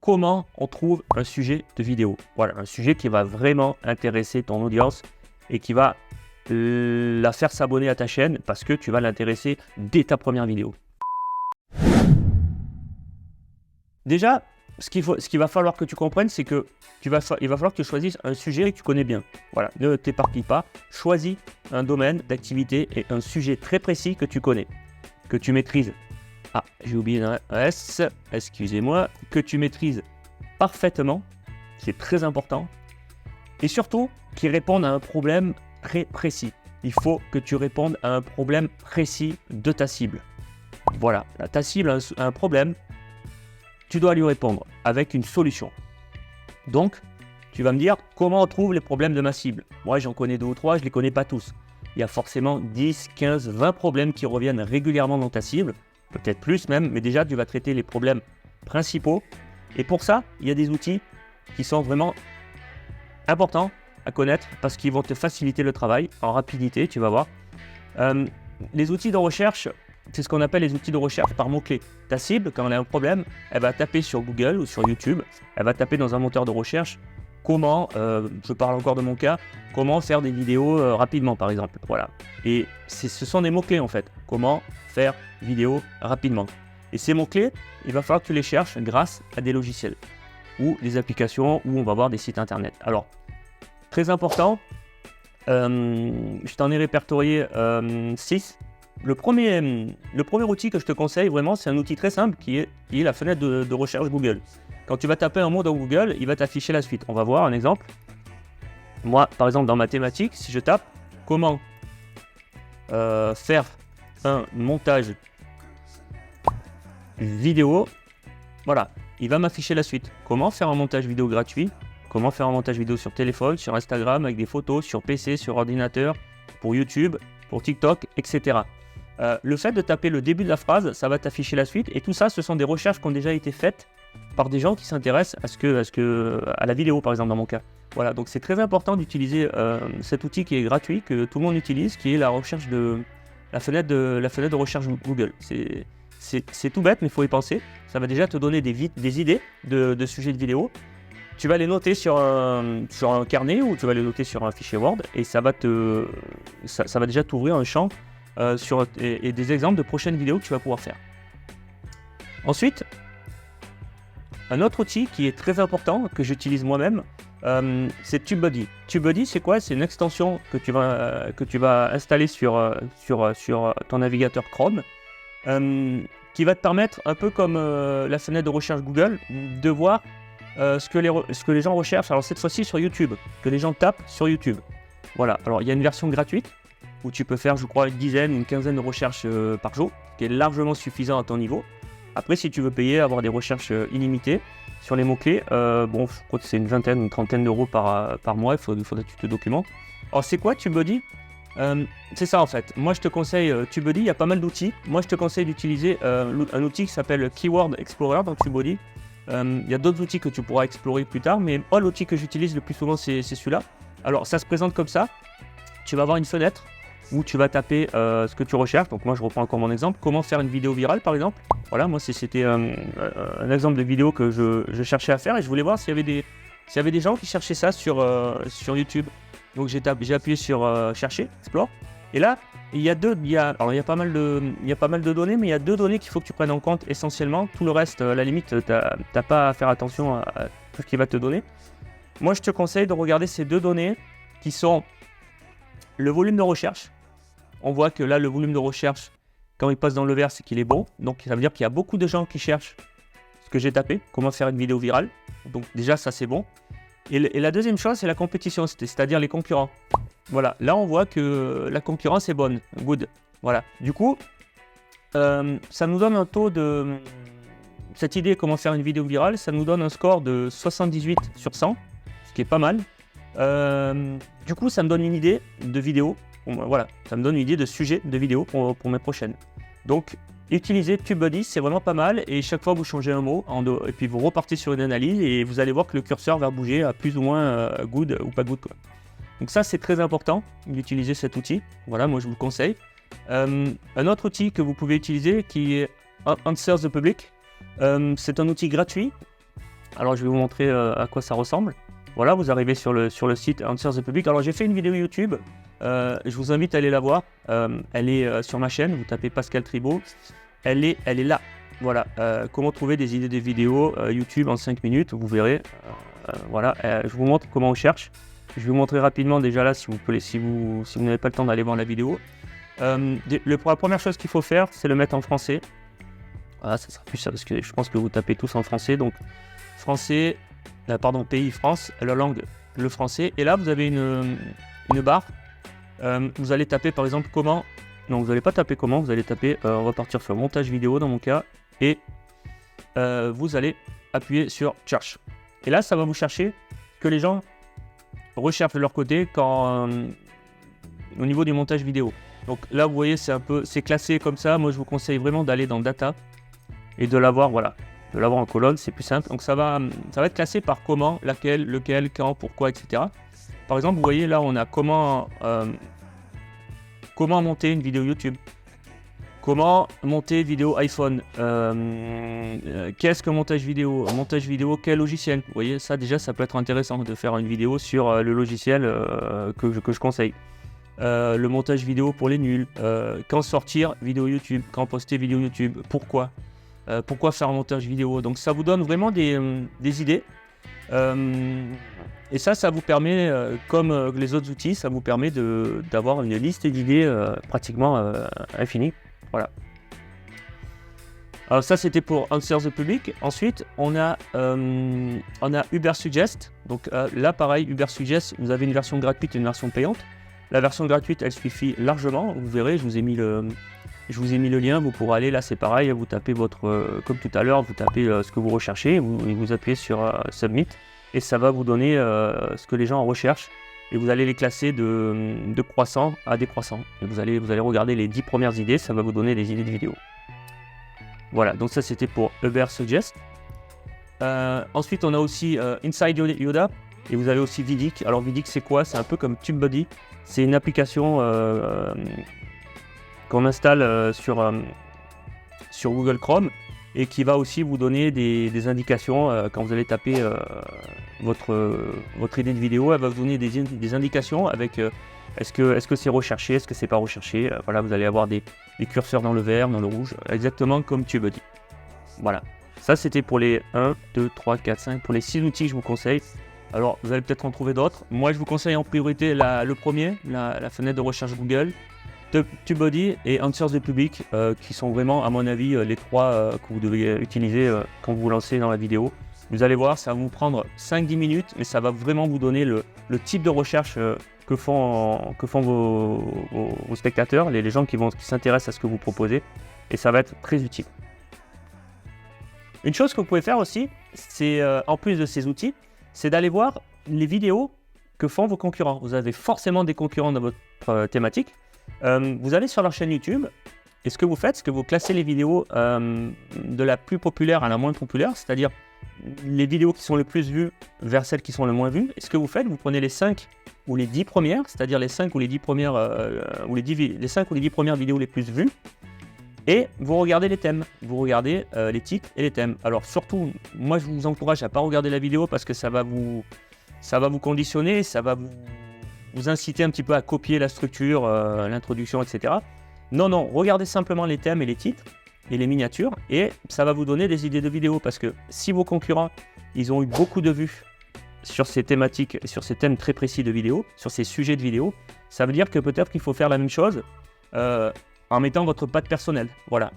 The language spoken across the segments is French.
comment on trouve un sujet de vidéo. Voilà, un sujet qui va vraiment intéresser ton audience et qui va la faire s'abonner à ta chaîne parce que tu vas l'intéresser dès ta première vidéo. Déjà, ce qu'il va falloir que tu comprennes, c'est que il va falloir que tu choisisses un sujet que tu connais bien. Voilà, ne t'éparpille pas. Choisis un domaine d'activité et un sujet très précis que tu connais, que tu maîtrises. Ah, j'ai oublié un S, excusez-moi, que tu maîtrises parfaitement, c'est très important. Et surtout, qui répondent à un problème très précis. Il faut que tu répondes à un problème précis de ta cible. Voilà, ta cible a un problème, tu dois lui répondre avec une solution. Donc, tu vas me dire comment on trouve les problèmes de ma cible. Moi, j'en connais 2 ou 3, je ne les connais pas tous. Il y a forcément 10, 15, 20 problèmes qui reviennent régulièrement dans ta cible, peut-être plus même, mais déjà, tu vas traiter les problèmes principaux. Et pour ça, il y a des outils qui sont vraiment importants à connaître parce qu'ils vont te faciliter le travail en rapidité, tu vas voir. Les outils de recherche, c'est ce qu'on appelle les outils de recherche par mots-clés. Ta cible, quand elle a un problème, elle va taper sur Google ou sur YouTube, elle va taper dans un moteur de recherche comment, je parle encore de mon cas, comment faire des vidéos rapidement par exemple. Voilà. Et ce sont des mots-clés en fait. Comment faire vidéo rapidement. Et ces mots-clés, il va falloir que tu les cherches grâce à des logiciels ou des applications où on va voir des sites internet. Alors, très important, je t'en ai répertorié 6. Le premier outil que je te conseille vraiment, c'est un outil très simple qui est la fenêtre de recherche Google. Quand tu vas taper un mot dans Google, il va t'afficher la suite. On va voir un exemple. Moi, par exemple, dans mathématiques, si je tape comment faire un montage vidéo, voilà, il va m'afficher la suite. Comment faire un montage vidéo gratuit, comment faire un montage vidéo sur téléphone, sur Instagram, avec des photos, sur PC, sur ordinateur, pour YouTube, pour TikTok, etc. Le fait de taper le début de la phrase, ça va t'afficher la suite. Et tout ça, ce sont des recherches qui ont déjà été faites par des gens qui s'intéressent à la vidéo, par exemple, dans mon cas. Voilà, donc c'est très important d'utiliser cet outil qui est gratuit, que tout le monde utilise, qui est la fenêtre de recherche Google. C'est tout bête, mais il faut y penser. Ça va déjà te donner des idées de sujets de vidéo. Tu vas les noter sur un carnet ou tu vas les noter sur un fichier Word et ça va déjà t'ouvrir un champ et des exemples de prochaines vidéos que tu vas pouvoir faire. Ensuite, un autre outil qui est très important, que j'utilise moi-même, c'est TubeBuddy. TubeBuddy, c'est quoi? C'est une extension que tu vas installer sur ton navigateur Chrome, qui va te permettre, un peu comme la fenêtre de recherche Google, de voir ce que les gens recherchent. Alors cette fois-ci sur YouTube, que les gens tapent sur YouTube. Voilà, alors il y a une version gratuite où tu peux faire, je crois, une quinzaine de recherches par jour, qui est largement suffisant à ton niveau. Après, si tu veux payer, avoir des recherches illimitées sur les mots-clés, bon, je crois que c'est une trentaine d'euros par mois, il faudrait que tu te documentes. Alors c'est quoi TubeBuddy? C'est ça en fait. Moi je te conseille TubeBuddy, il y a pas mal d'outils. Moi je te conseille d'utiliser un outil qui s'appelle Keyword Explorer dans TubeBuddy. Il y a d'autres outils que tu pourras explorer plus tard, mais moi l'outil que j'utilise le plus souvent c'est celui-là. Alors ça se présente comme ça. Tu vas avoir une fenêtre où tu vas taper ce que tu recherches. Donc moi je reprends encore mon exemple. Comment faire une vidéo virale par exemple. Voilà, moi c'était un exemple de vidéo que je cherchais à faire et je voulais voir s'il y avait des gens qui cherchaient ça sur YouTube. Donc j'ai appuyé sur chercher, explore. Et là, il y a pas mal de données, mais il y a 2 données qu'il faut que tu prennes en compte essentiellement. Tout le reste, à la limite, t'as pas à faire attention à tout ce qu'il va te donner. Moi, je te conseille de regarder ces 2 données qui sont le volume de recherche. On voit que là, le volume de recherche, quand il passe dans le vert, c'est qu'il est bon. Donc, ça veut dire qu'il y a beaucoup de gens qui cherchent ce que j'ai tapé, comment faire une vidéo virale. Donc, déjà, ça, c'est bon. Et la deuxième chose, c'est la compétition, c'est-à-dire les concurrents. Voilà, là on voit que la concurrence est bonne, good. Voilà, du coup, ça nous donne un taux de... Cette idée, comment faire une vidéo virale, ça nous donne un score de 78 sur 100, ce qui est pas mal. Du coup, ça me donne une idée de vidéo. Voilà, ça me donne une idée de sujet de vidéo pour mes prochaines. Donc, utilisez TubeBuddy, c'est vraiment pas mal. Et chaque fois, vous changez un mot, et puis vous repartez sur une analyse, et vous allez voir que le curseur va bouger à plus ou moins good ou pas good, quoi. Donc ça, c'est très important d'utiliser cet outil. Voilà, moi, je vous le conseille. Un autre outil que vous pouvez utiliser, qui est Answer the Public. C'est un outil gratuit Alors je vais vous montrer à quoi ça ressemble. Voilà, vous arrivez sur le site Answer the Public. Alors j'ai fait une vidéo YouTube, je vous invite à aller la voir. Elle est sur ma chaîne, vous tapez Pascal Tribaud. Elle est là. Voilà, comment trouver des idées de vidéos YouTube en 5 minutes, vous verrez. Voilà, je vous montre comment on cherche. Je vais vous montrer rapidement déjà là si vous n'avez pas le temps d'aller voir la vidéo. La première chose qu'il faut faire, c'est le mettre en français. Voilà, ça sera plus ça parce que je pense que vous tapez tous en français. Donc français, pays France, la langue, le français. Et là, vous avez une barre. Vous allez taper par exemple comment. Non, vous n'allez pas taper comment, vous allez taper, on va partir sur montage vidéo dans mon cas. Et vous allez appuyer sur cherche. Et là, ça va vous chercher que les gens recherchent de leur côté au niveau du montage vidéo. Donc là, vous voyez, c'est classé comme ça. Moi, je vous conseille vraiment d'aller dans Data et de l'avoir, voilà, de l'avoir en colonne, c'est plus simple. Donc ça va être classé par comment, laquelle, lequel, quand, pourquoi, etc. Par exemple, vous voyez là, on a comment monter une vidéo YouTube. Comment monter vidéo iPhone. Qu'est-ce que montage vidéo? Montage vidéo, quel logiciel? Vous voyez, ça déjà, ça peut être intéressant de faire une vidéo sur le logiciel que je conseille. Le montage vidéo pour les nuls. Quand sortir vidéo YouTube? Quand poster vidéo YouTube? Pourquoi? Pourquoi faire un montage vidéo? Donc ça vous donne vraiment des idées. Et ça vous permet, comme les autres outils, ça vous permet d'avoir une liste d'idées pratiquement infinie. Voilà. Alors ça c'était pour Answer the Public. Ensuite on a Ubersuggest. Donc là pareil, Ubersuggest, vous avez une version gratuite et une version payante. La version gratuite elle suffit largement. Vous verrez, je vous ai mis le lien. Vous pourrez aller là, c'est pareil. Vous tapez comme tout à l'heure, vous tapez ce que vous recherchez. Vous appuyez sur Submit et ça va vous donner ce que les gens recherchent. Et vous allez les classer de croissant à décroissant. Et vous allez regarder les 10 premières idées, ça va vous donner des idées de vidéos. Voilà, donc ça c'était pour Ubersuggest. Ensuite on a aussi Inside Yoda. Et vous avez aussi Vidiq. Alors Vidiq c'est quoi? C'est un peu comme TubeBuddy. C'est une application qu'on installe sur Google Chrome. Et qui va aussi vous donner des indications quand vous allez taper votre idée de vidéo. Elle va vous donner des indications avec est-ce que c'est recherché, est-ce que c'est pas recherché. Voilà, vous allez avoir des curseurs dans le vert, dans le rouge, exactement comme TubeBuddy. Voilà, ça c'était pour les 1, 2, 3, 4, 5, pour les 6 outils que je vous conseille. Alors vous allez peut-être en trouver d'autres. Moi je vous conseille en priorité le premier, la fenêtre de recherche Google. TubeBuddy et Answer the Public qui sont vraiment à mon avis les trois que vous devez utiliser quand vous vous lancez dans la vidéo. Vous allez voir, ça va vous prendre 5-10 minutes mais ça va vraiment vous donner le type de recherche que font vos spectateurs, les gens qui s'intéressent à ce que vous proposez, et ça va être très utile. Une chose que vous pouvez faire aussi, c'est en plus de ces outils, c'est d'aller voir les vidéos que font vos concurrents. Vous avez forcément des concurrents dans votre thématique. Vous allez sur leur chaîne YouTube et ce que vous faites, c'est que vous classez les vidéos de la plus populaire à la moins populaire, c'est-à-dire les vidéos qui sont les plus vues vers celles qui sont les moins vues. Et ce que vous faites, vous prenez les 5 ou les 10 premières, c'est-à-dire les 5 ou les 10 premières les 5 ou les 10 premières vidéos les plus vues, et vous regardez les thèmes, vous regardez les titres et les thèmes. Alors surtout, moi je vous encourage à pas regarder la vidéo parce que ça va vous conditionner, ça va vous inciter un petit peu à copier la structure, l'introduction, etc. Non, regardez simplement les thèmes et les titres et les miniatures et ça va vous donner des idées de vidéos parce que si vos concurrents, ils ont eu beaucoup de vues sur ces thématiques, sur ces thèmes très précis de vidéos, sur ces sujets de vidéos, ça veut dire que peut-être qu'il faut faire la même chose en mettant votre patte personnelle. Voilà.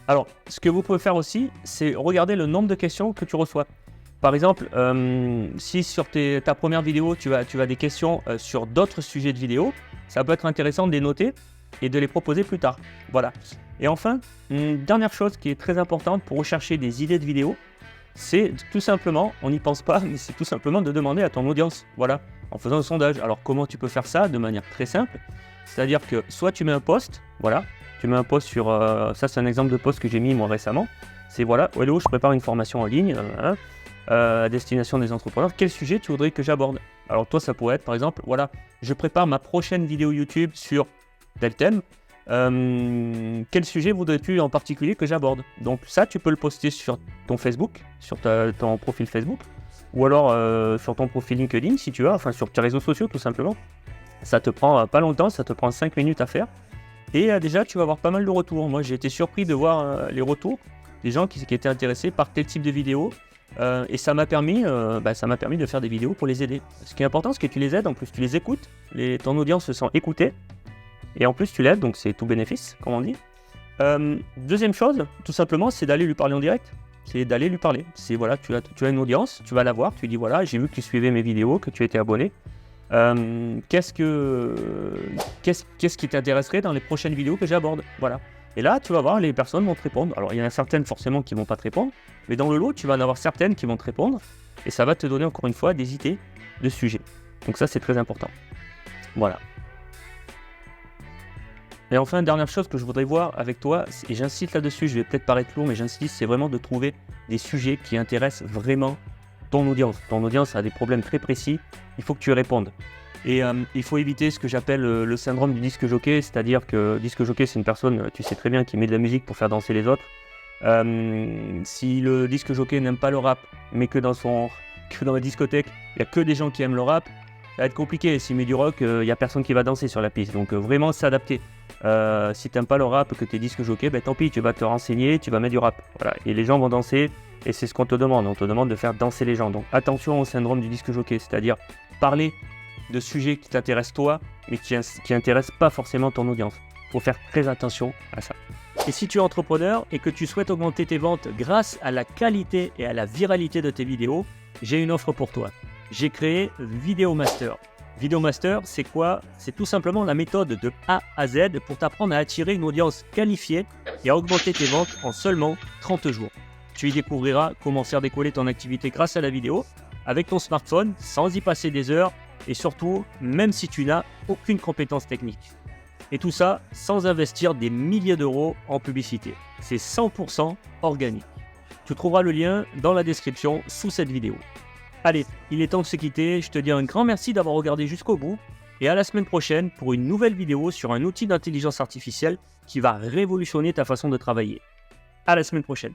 Alors, ce que vous pouvez faire aussi, c'est regarder le nombre de questions que tu reçois. Par exemple, si sur ta première vidéo, tu as des questions sur d'autres sujets de vidéo, ça peut être intéressant de les noter et de les proposer plus tard. Voilà. Et enfin, une dernière chose qui est très importante pour rechercher des idées de vidéos, c'est tout simplement, on n'y pense pas, mais c'est tout simplement de demander à ton audience. Voilà, en faisant un sondage. Alors comment tu peux faire ça? De manière très simple. C'est-à-dire que soit tu mets un post, voilà, tu mets un post sur... ça c'est un exemple de post que j'ai mis moi récemment. C'est voilà, hello, je prépare une formation en ligne, à destination des entrepreneurs. Quel sujet tu voudrais que j'aborde? Alors toi ça pourrait être par exemple, voilà, je prépare ma prochaine vidéo YouTube sur tel thème. Quel sujet voudrais-tu en particulier que j'aborde? Donc ça, tu peux le poster sur ton Facebook, sur ton profil Facebook, ou alors sur ton profil LinkedIn si tu as, enfin sur tes réseaux sociaux tout simplement. Ça te prend pas longtemps, ça te prend 5 minutes à faire. Et déjà, tu vas avoir pas mal de retours. Moi, j'ai été surpris de voir les retours des gens qui étaient intéressés par tel type de vidéo. Et ça m'a permis de faire des vidéos pour les aider. Ce qui est important, c'est que tu les aides, en plus tu les écoutes, ton audience se sent écoutée, et en plus tu l'aides, donc c'est tout bénéfice, comme on dit. Deuxième chose, tout simplement, c'est d'aller lui parler en direct. C'est d'aller lui parler. C'est voilà, tu as une audience, tu vas la voir, tu lui dis voilà, j'ai vu que tu suivais mes vidéos, que tu étais abonné. Qu'est-ce qui t'intéresserait dans les prochaines vidéos que j'aborde? Voilà. Et là, tu vas voir, les personnes vont te répondre. Alors, il y en a certaines forcément qui ne vont pas te répondre, mais dans le lot, tu vas en avoir certaines qui vont te répondre, et ça va te donner encore une fois des idées de sujets. Donc ça, c'est très important. Voilà. Et enfin, dernière chose que je voudrais voir avec toi, et j'insiste là-dessus, je vais peut-être paraître lourd, mais j'insiste, c'est vraiment de trouver des sujets qui intéressent vraiment ton audience. Ton audience a des problèmes très précis, il faut que tu y répondes. Et il faut éviter ce que j'appelle le syndrome du disque jockey, c'est-à-dire que disque jockey, c'est une personne, tu sais très bien, qui met de la musique pour faire danser les autres. Si le disque jockey n'aime pas le rap, mais que dans la discothèque, il n'y a que des gens qui aiment le rap, ça va être compliqué. S'il met du rock, il n'y a personne qui va danser sur la piste. Donc vraiment s'adapter. Si tu n'aimes pas le rap, que tu es disque jockey, ben tant pis, tu vas te renseigner, tu vas mettre du rap. Voilà. Et les gens vont danser, et c'est ce qu'on te demande. On te demande de faire danser les gens. Donc attention au syndrome du disque jockey, c'est-à-dire parler de sujets qui t'intéressent toi, mais qui n'intéressent pas forcément ton audience. Il faut faire très attention à ça. Et si tu es entrepreneur et que tu souhaites augmenter tes ventes grâce à la qualité et à la viralité de tes vidéos, j'ai une offre pour toi. J'ai créé Video Master. Video Master, c'est quoi? C'est tout simplement la méthode de A à Z pour t'apprendre à attirer une audience qualifiée et à augmenter tes ventes en seulement 30 jours. Tu y découvriras comment faire décoller ton activité grâce à la vidéo, avec ton smartphone, sans y passer des heures, et surtout, même si tu n'as aucune compétence technique. Et tout ça sans investir des milliers d'euros en publicité. C'est 100% organique. Tu trouveras le lien dans la description sous cette vidéo. Allez, il est temps de se quitter. Je te dis un grand merci d'avoir regardé jusqu'au bout. Et à la semaine prochaine pour une nouvelle vidéo sur un outil d'intelligence artificielle qui va révolutionner ta façon de travailler. À la semaine prochaine.